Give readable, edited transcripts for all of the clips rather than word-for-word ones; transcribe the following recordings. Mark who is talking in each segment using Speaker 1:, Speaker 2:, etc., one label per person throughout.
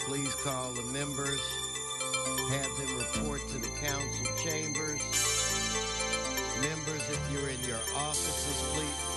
Speaker 1: please call the members, have them report to the council chambers. Members, if you're in your offices, please.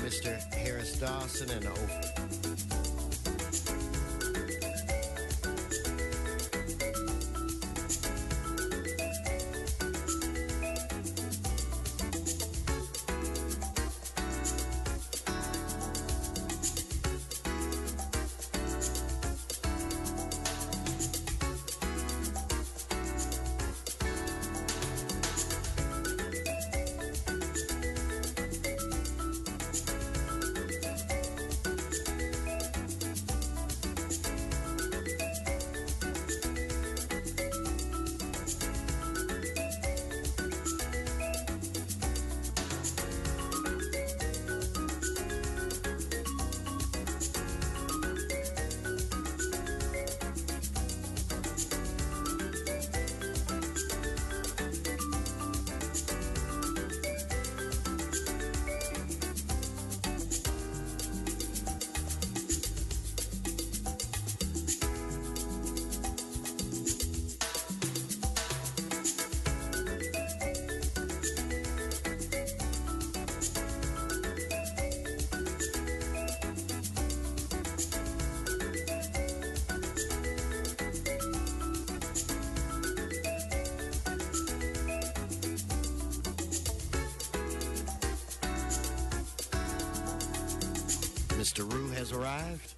Speaker 1: Mr. Harris Dawson and Mr. Rue has arrived.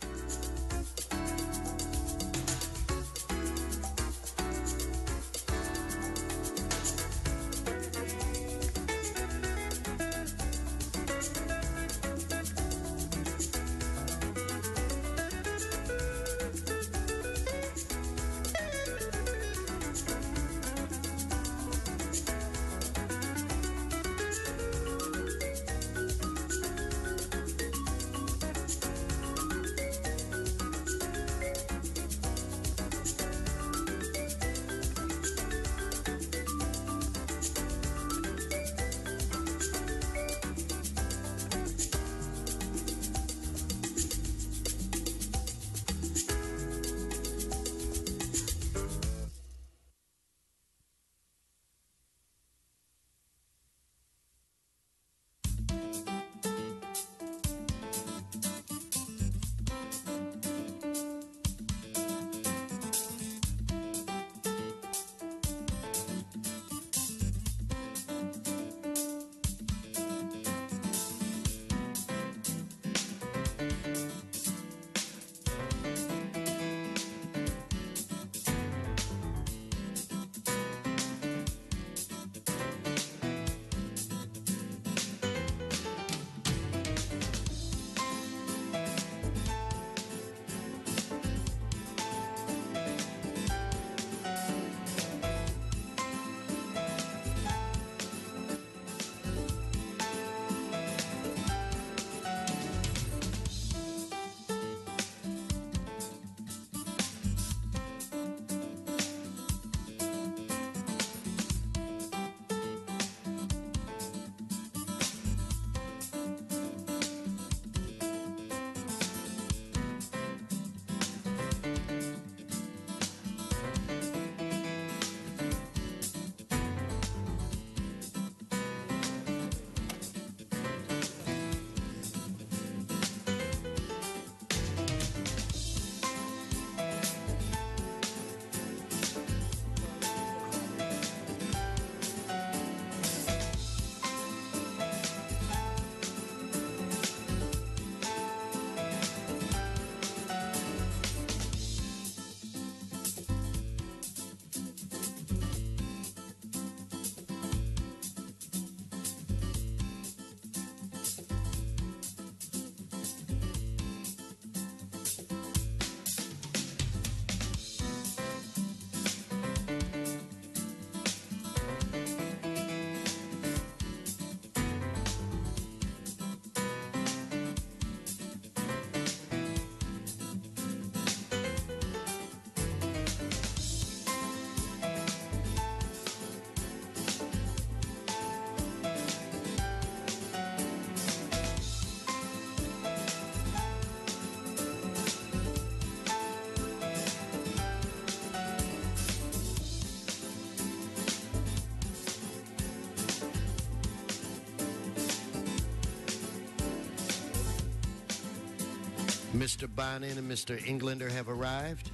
Speaker 1: Mr. Bonin and Mr. Englander have arrived.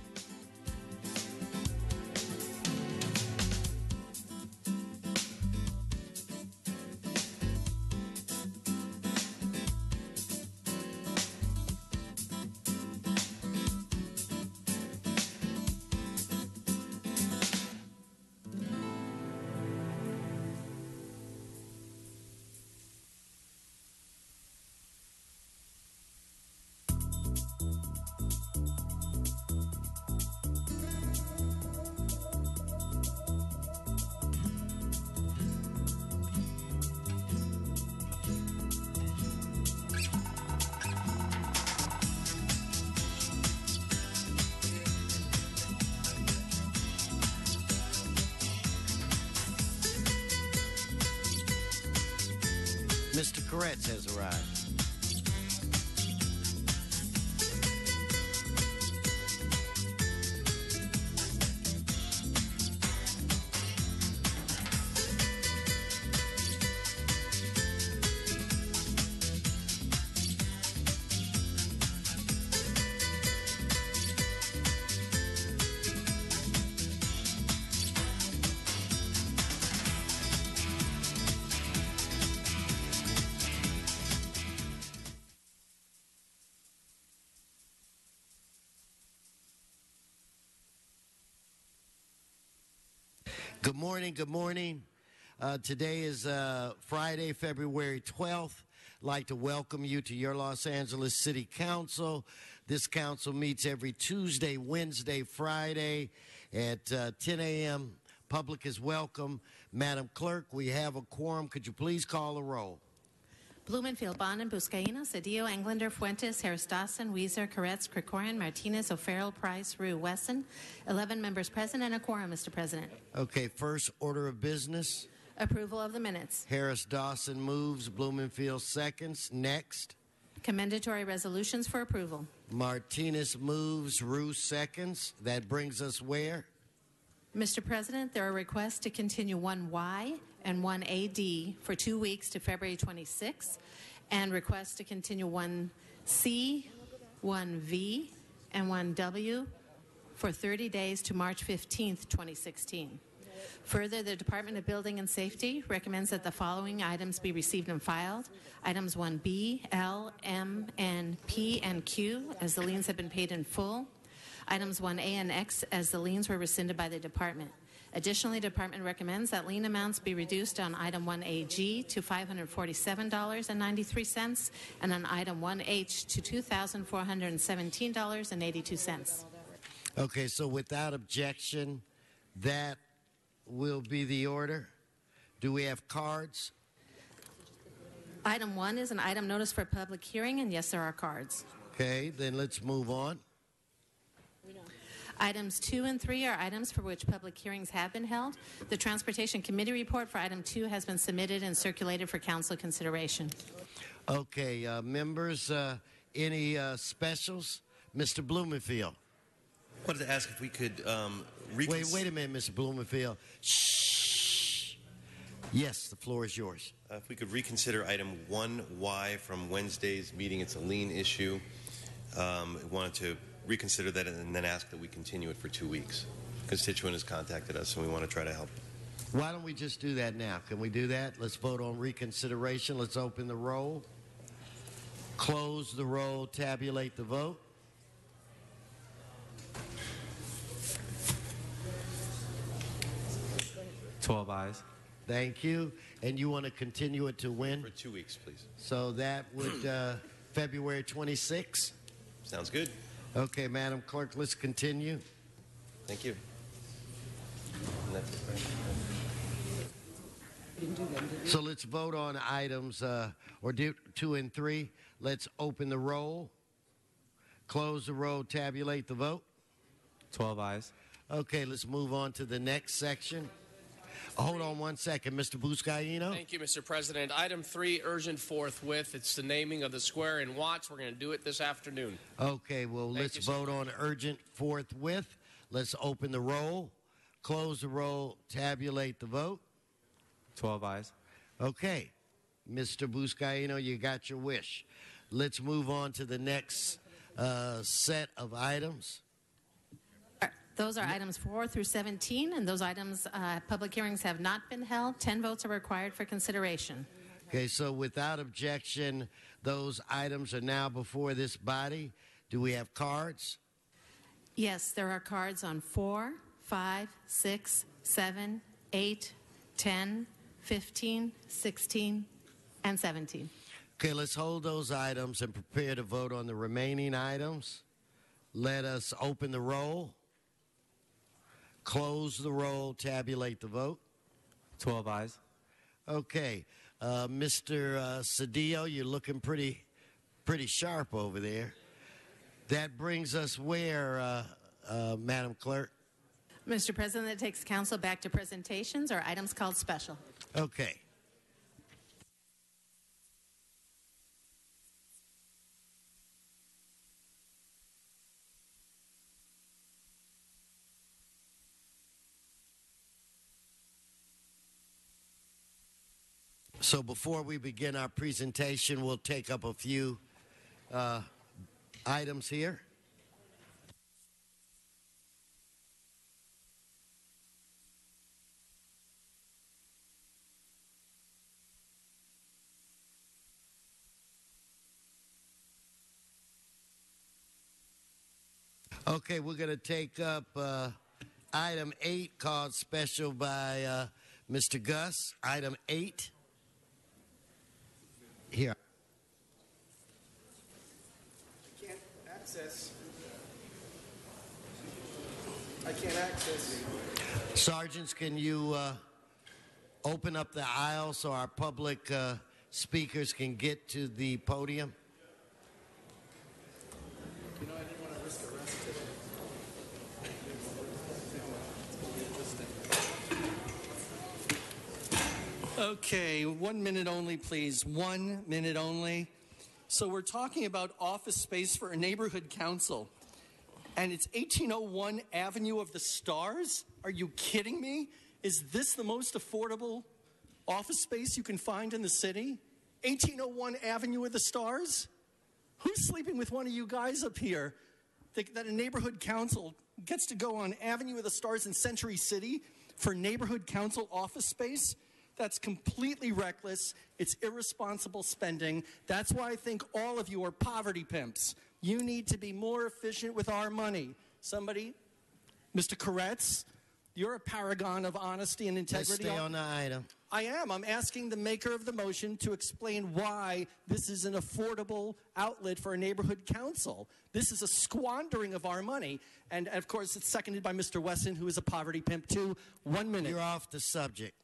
Speaker 1: Mr. Koretz has arrived. Good morning. Good morning. Today is Friday, February 12th. I'd like to welcome you to your Los Angeles City Council. This council meets every Tuesday, Wednesday, Friday at 10 a.m. Public is welcome. Madam Clerk, we have a quorum. Could you please call the roll?
Speaker 2: Blumenfield, Bonin, Buscaino, Cedillo, Englander, Fuentes, Harris Dawson, Weiser, Koretz, Krikorian, Martinez, O'Farrell, Price, Rue, Wesson. 11 members present and a quorum, Mr. President.
Speaker 1: Okay, first order of business.
Speaker 2: Approval of the minutes.
Speaker 1: Harris Dawson moves, Blumenfield seconds. Next.
Speaker 2: Commendatory resolutions for approval.
Speaker 1: Martinez moves, Rue seconds. That brings us where?
Speaker 2: Mr. President, there are requests to continue 1Y and 1AD for 2 weeks to February 26th, and requests to continue 1C, 1V, and 1W for 30 days to March 15th, 2016. Further, the Department of Building and Safety recommends that the following items be received and filed. Items 1B, L, M, N, P, and Q, as the liens have been paid in full. Items 1A and X, as the liens were rescinded by the Department. Additionally, the Department recommends that lien amounts be reduced on Item 1AG to $547.93 and on Item 1H to $2,417.82.
Speaker 1: Okay, so without objection, that will be the order. Do we have cards?
Speaker 2: Item 1 is an item notice for public hearing, and yes, there are cards.
Speaker 1: Okay, then let's move on.
Speaker 2: Items 2 and 3 are items for which public hearings have been held. The Transportation Committee report for Item 2 has been submitted and circulated for council consideration.
Speaker 1: Okay, members, any specials? Mr. Blumenfield.
Speaker 3: I wanted to ask if we could
Speaker 1: Wait a minute, Mr. Blumenfield. Shh. Yes, the floor is yours.
Speaker 3: If we could reconsider Item 1Y from Wednesday's meeting. It's a lien issue. I wanted to reconsider that and then ask that we continue it for 2 weeks. A constituent has contacted us and we want to try to help.
Speaker 1: Why don't we just do that now? Can we do that? Let's vote on reconsideration. Let's open the roll. Close the roll. Tabulate the vote.
Speaker 4: Twelve ayes.
Speaker 1: Thank you. And you want to continue it to when?
Speaker 3: For 2 weeks, please.
Speaker 1: So that would February 26th?
Speaker 3: Sounds good.
Speaker 1: Okay, Madam Clerk, let's continue.
Speaker 3: Thank you. And that's it, right?
Speaker 1: So let's vote on items, 2 and 3. Let's open the roll, close the roll, tabulate the vote.
Speaker 4: 12 ayes.
Speaker 1: Okay, let's move on to the next section. Hold on one second, Mr. Buscaino.
Speaker 5: Thank you, Mr. President. Item 3, urgent forthwith. It's the naming of the square in Watts. We're going to do it this afternoon.
Speaker 1: Okay, well, let's vote on urgent forthwith. Let's open the roll, close the roll, tabulate the vote.
Speaker 4: 12 ayes.
Speaker 1: Okay, Mr. Buscaino, you got your wish. Let's move on to the next set of items.
Speaker 2: Those are items 4 through 17, and those items, public hearings have not been held. 10 votes are required for consideration.
Speaker 1: Okay, so without objection, those items are now before this body. Do we have cards?
Speaker 2: Yes, there are cards on 4, 5, 6, 7, 8, 10, 15, 16, and 17.
Speaker 1: Okay, let's hold those items and prepare to vote on the remaining items. Let us open the roll, close the roll, tabulate the vote.
Speaker 4: 12 ayes.
Speaker 1: Okay, Mr. Cedillo, you're looking pretty sharp over there. That brings us where, Madam Clerk?
Speaker 2: Mr. President, that takes council back to presentations or items called special.
Speaker 1: Okay. So before we begin our presentation, we'll take up a few items here. Okay, we're going to take up item 8, called special by Mr. Gus. Item 8. Here.
Speaker 6: I can't access.
Speaker 1: Sergeants, can you open up the aisle so our public speakers can get to the podium?
Speaker 6: You know, I didn't want to risk arrest today. Okay, 1 minute only, please. 1 minute only. So we're talking about office space for a neighborhood council. And it's 1801 Avenue of the Stars? Are you kidding me? Is this the most affordable office space you can find in the city? 1801 Avenue of the Stars? Who's sleeping with one of you guys up here? That a neighborhood council gets to go on Avenue of the Stars in Century City for neighborhood council office space? That's completely reckless. It's irresponsible spending. That's why I think all of you are poverty pimps. You need to be more efficient with our money. Somebody, Mr. Koretz, you're a paragon of honesty and integrity.
Speaker 1: Let's stay on the item.
Speaker 6: I am. I'm asking the maker of the motion to explain why this is an affordable outlet for a neighborhood council. This is a squandering of our money. And, of course, it's seconded by Mr. Wesson, who is a poverty pimp, too. 1 minute.
Speaker 1: You're off the subject.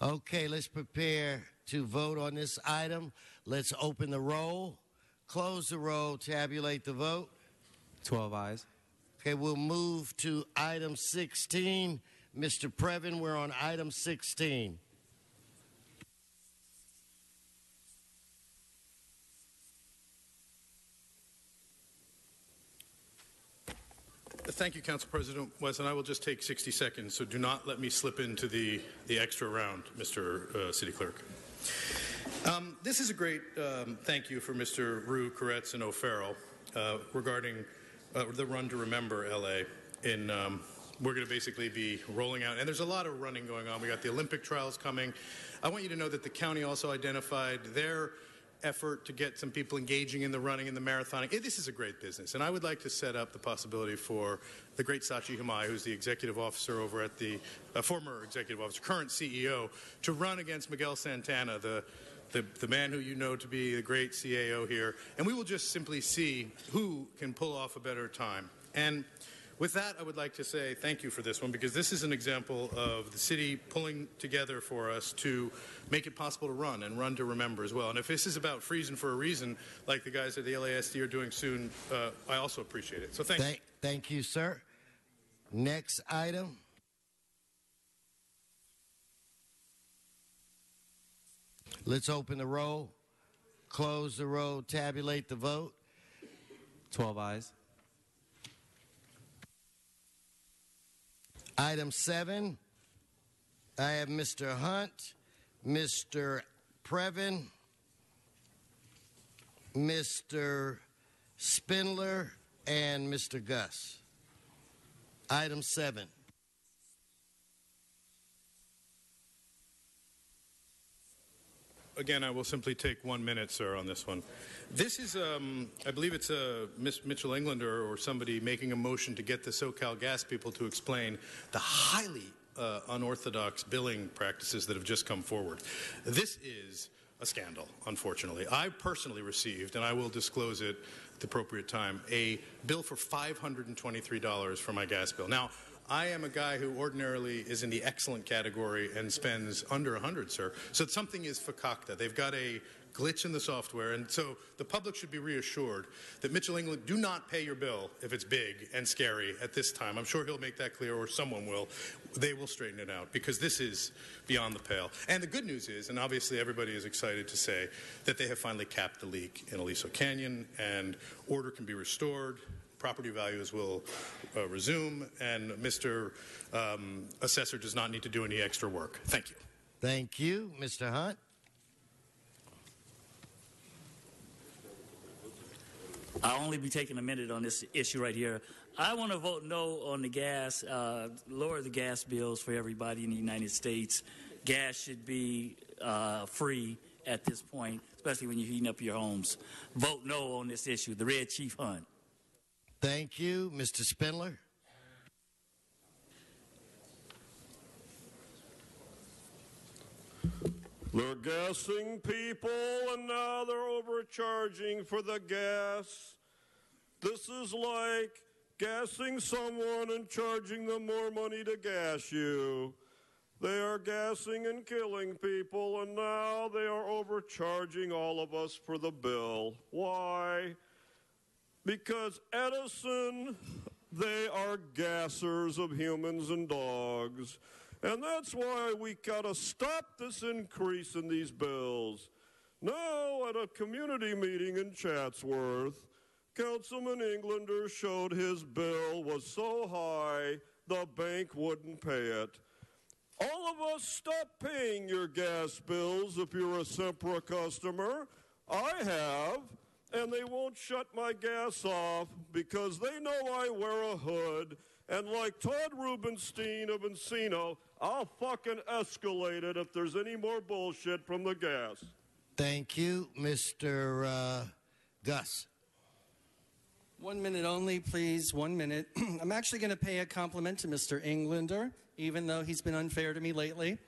Speaker 1: Okay, let's prepare to vote on this item. Let's open the roll, close the roll, tabulate the vote.
Speaker 4: 12 ayes.
Speaker 1: Okay, we'll move to item 16. Mr. Previn, we're on item 16.
Speaker 7: Thank you, Council President Wesson. I will just take 60 seconds, so do not let me slip into the extra round, Mr. City Clerk. This is a great thank you for Mr. Rue, Koretz, and O'Farrell regarding the Run to Remember LA. We're going to basically be rolling out, and there's a lot of running going on. We got the Olympic trials coming. I want you to know that the county also identified their effort to get some people engaging in the running and the marathoning. This is a great business, and I would like to set up the possibility for the great Sachi Hamai, who's the executive officer over at the former executive officer, current CEO, to run against Miguel Santana, the man who you know to be the great CAO here, and we will just simply see who can pull off a better time. And with that, I would like to say thank you for this one, because this is an example of the city pulling together for us to make it possible to run, and run to remember as well. And if this is about freezing for a reason, like the guys at the LASD are doing soon, I also appreciate it. So thank you.
Speaker 1: Thank you, sir. Next item. Let's open the roll, close the roll, tabulate the vote.
Speaker 4: 12 ayes.
Speaker 1: Item 7, I have Mr. Hunt, Mr. Previn, Mr. Spindler, and Mr. Gus. Item 7.
Speaker 7: Again, I will simply take 1 minute, sir, on this one. This is, I believe it's Miss Mitchell Englander or somebody making a motion to get the SoCal Gas people to explain the highly unorthodox billing practices that have just come forward. This is a scandal, unfortunately. I personally received, and I will disclose it at the appropriate time, a bill for $523 for my gas bill. Now, I am a guy who ordinarily is in the excellent category and spends under 100, sir. So something is fakakta. They've got a glitch in the software, and so the public should be reassured that Mitchell England, do not pay your bill if it's big and scary at this time. I'm sure he'll make that clear, or someone will. They will straighten it out, because this is beyond the pale. And the good news is, and obviously everybody is excited to say, that they have finally capped the leak in Aliso Canyon, and order can be restored. Property values will resume, and Mr. Assessor does not need to do any extra work. Thank you.
Speaker 1: Thank you. Mr. Hunt?
Speaker 8: I'll only be taking a minute on this issue right here. I want to vote no on the gas, lower the gas bills for everybody in the United States. Gas should be free at this point, especially when you're heating up your homes. Vote no on this issue. The Red Chief Hunt.
Speaker 1: Thank you. Mr. Spindler?
Speaker 9: They're gassing people, and now they're overcharging for the gas. This is like gassing someone and charging them more money to gas you. They are gassing and killing people, and now they are overcharging all of us for the bill. Why? Because Edison, they are gassers of humans and dogs. And that's why we got to stop this increase in these bills. Now, at a community meeting in Chatsworth, Councilman Englander showed his bill was so high the bank wouldn't pay it. All of us, stop paying your gas bills if you're a Sempra customer. I have. And they won't shut my gas off because they know I wear a hood. And like Todd Rubenstein of Encino, I'll fucking escalate it if there's any more bullshit from the gas.
Speaker 1: Thank you. Mr. Gus?
Speaker 6: 1 minute only, please. 1 minute. I'm actually going to pay a compliment to Mr. Englander, even though he's been unfair to me lately.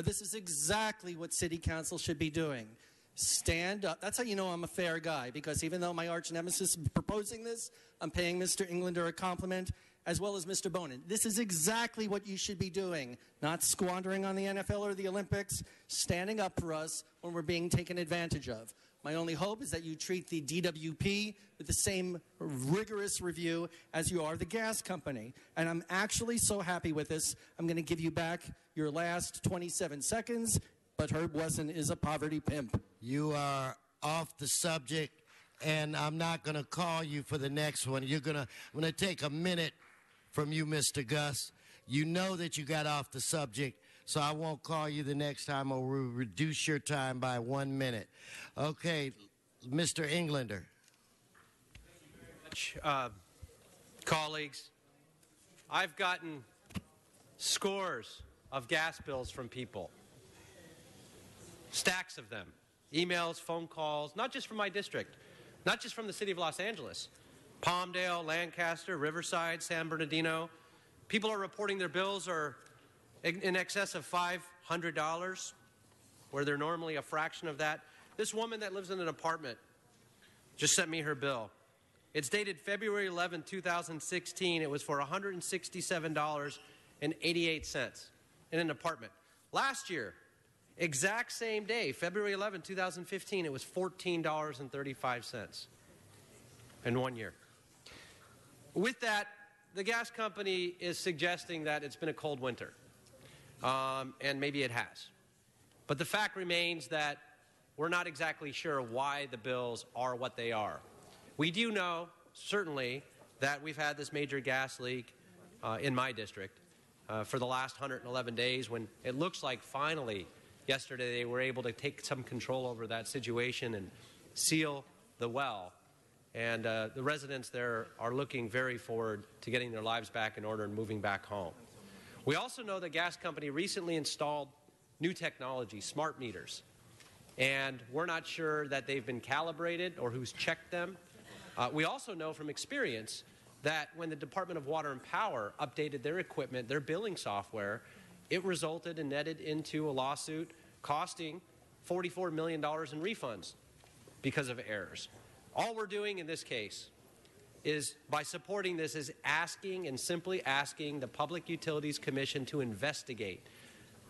Speaker 6: This is exactly what City Council should be doing. Stand up. That's how you know I'm a fair guy, because even though my arch nemesis is proposing this, I'm paying Mr. Englander a compliment, as well as Mr. Bonin. This is exactly what you should be doing, not squandering on the NFL or the Olympics, standing up for us when we're being taken advantage of. My only hope is that you treat the DWP with the same rigorous review as you are the gas company. And I'm actually so happy with this, I'm going to give you back your last 27 seconds. But Herb Wesson is a poverty pimp.
Speaker 1: You are off the subject, and I'm not going to call you for the next one. I'm going to take a minute from you, Mr. Gus. You know that you got off the subject, so I won't call you the next time, or we'll reduce your time by 1 minute. Okay, Mr. Englander.
Speaker 10: Thank you very much, colleagues. I've gotten scores of gas bills from people. Stacks of them. Emails, phone calls, not just from my district, not just from the city of Los Angeles. Palmdale, Lancaster, Riverside, San Bernardino. People are reporting their bills are in excess of $500, where they're normally a fraction of that. This woman that lives in an apartment just sent me her bill. It's dated February 11, 2016. It was for $167.88 in an apartment. Last year, exact same day, February 11, 2015, it was $14.35 in 1 year. With that, the gas company is suggesting that it's been a cold winter, and maybe it has. But the fact remains that we're not exactly sure why the bills are what they are. We do know, certainly, that we've had this major gas leak in my district. for the last 111 days, when it looks like finally yesterday they were able to take some control over that situation and seal the well. And the residents there are looking very forward to getting their lives back in order and moving back home. We also know the gas company recently installed new technology, smart meters. And we're not sure that they've been calibrated or who's checked them. We also know from experience that when the Department of Water and Power updated their equipment, their billing software, it resulted and netted into a lawsuit costing $44 million in refunds because of errors. All we're doing in this case is, by supporting this, is asking and simply asking the Public Utilities Commission to investigate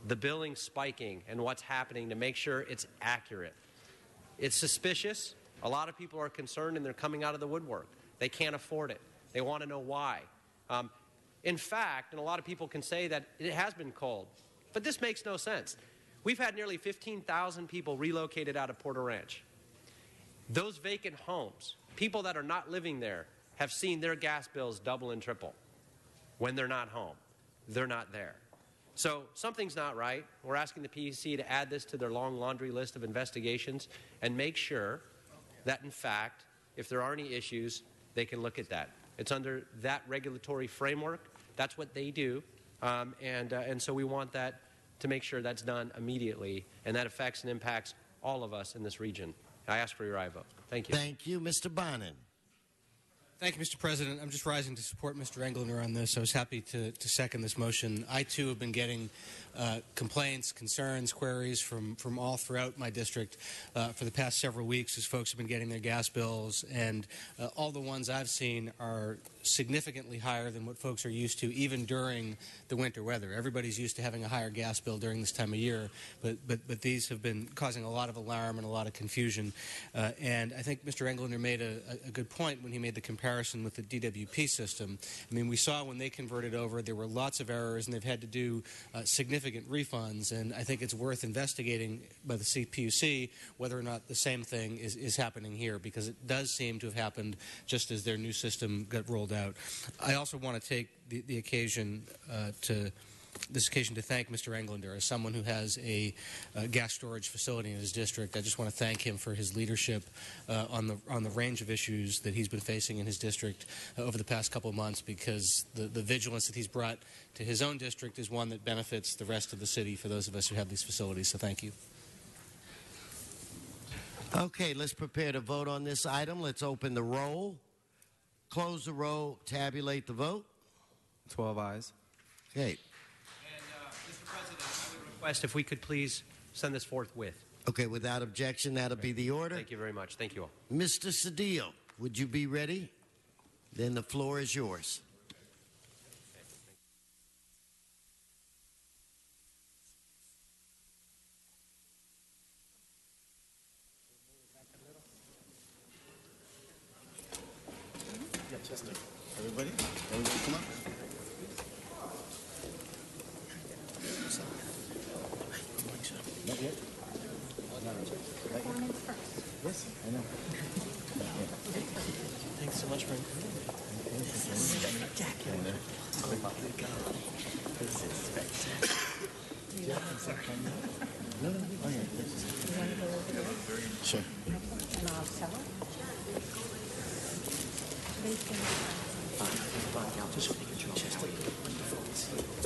Speaker 10: the billing spiking and what's happening to make sure it's accurate. It's suspicious. A lot of people are concerned and they're coming out of the woodwork. They can't afford it. They want to know why. In fact, and a lot of people can say that it has been cold, but this makes no sense. We've had nearly 15,000 people relocated out of Porter Ranch. Those vacant homes, people that are not living there, have seen their gas bills double and triple. When they're not home, they're not there. So something's not right. We're asking the PUC to add this to their long laundry list of investigations and make sure that, in fact, if there are any issues, they can look at that. It's under that regulatory framework. That's what they do. And so we want that to make sure that's done immediately, and that affects and impacts all of us in this region. I ask for your aye vote. Thank you.
Speaker 1: Thank you. Mr. Bonin.
Speaker 11: Thank you, Mr. President. I'm just rising to support Mr. Englander on this. I was happy to second this motion. I, too, have been getting complaints, concerns, queries from all throughout my district for the past several weeks as folks have been getting their gas bills. And all the ones I've seen are significantly higher than what folks are used to, even during the winter weather. Everybody's used to having a higher gas bill during this time of year, but these have been causing a lot of alarm and a lot of confusion. And I think Mr. Englander made a good point when he made the comparison with the DWP system. I mean, we saw when they converted over, there were lots of errors, and they've had to do significant refunds. And I think it's worth investigating by the CPUC whether or not the same thing is happening here, because it does seem to have happened just as their new system got rolled out. I also want to take the occasion to thank Mr. Englander. As someone who has a gas storage facility in his district, I just want to thank him for his leadership on the range of issues that he's been facing in his district over the past couple of months, because the vigilance that he's brought to his own district is one that benefits the rest of the city for those of us who have these facilities. So thank you.
Speaker 1: Okay, let's prepare to vote on this item. Let's open the roll, close the roll, tabulate the vote.
Speaker 4: 12 ayes.
Speaker 1: Okay.
Speaker 10: Mr. President, I would request if we could please send this forthwith.
Speaker 1: Okay, without objection, that'll be the order.
Speaker 10: Thank you very much. Thank you all.
Speaker 1: Mr. Cedillo, would you be ready? Then the floor is yours.
Speaker 12: Everybody come up. Not yet? Yes, I know. Thanks so much for including me. This is spectacular. Oh my God. This is spectacular. No. Oh, yeah. Sure.
Speaker 13: And I'll tell her.
Speaker 12: Fine. I'll just take a control. Wonderful.